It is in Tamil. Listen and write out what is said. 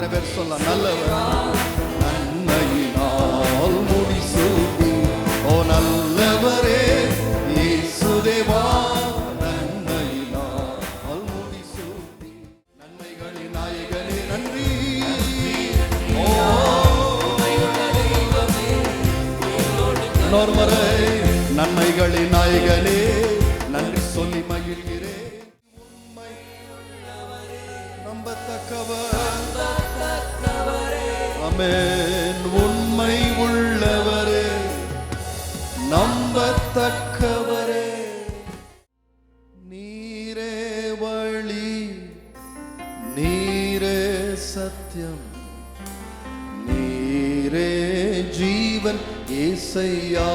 எத்தனை பேர் சொல்லலாம்? நல்லவர், நன்மையினால் முடிசூட்டி. ஓ நல்லவரே இயேசு தேவா, நன்மையினால் முடிசூட்டி. நன்மைகளின் நாயகனே நன்றி. இன்னொரு முறை, நன்மைகளின் நாயகனே நன்றி சொல்லி மகிழ்கிறேன். உண்மை நம்பத்தக்கவர், ஆமென். உண்மை உள்ளவரே, நம்பத்தக்கவரே, நீரே வழி, நீரே சத்தியம், நீரே ஜீவன் ஏசையா.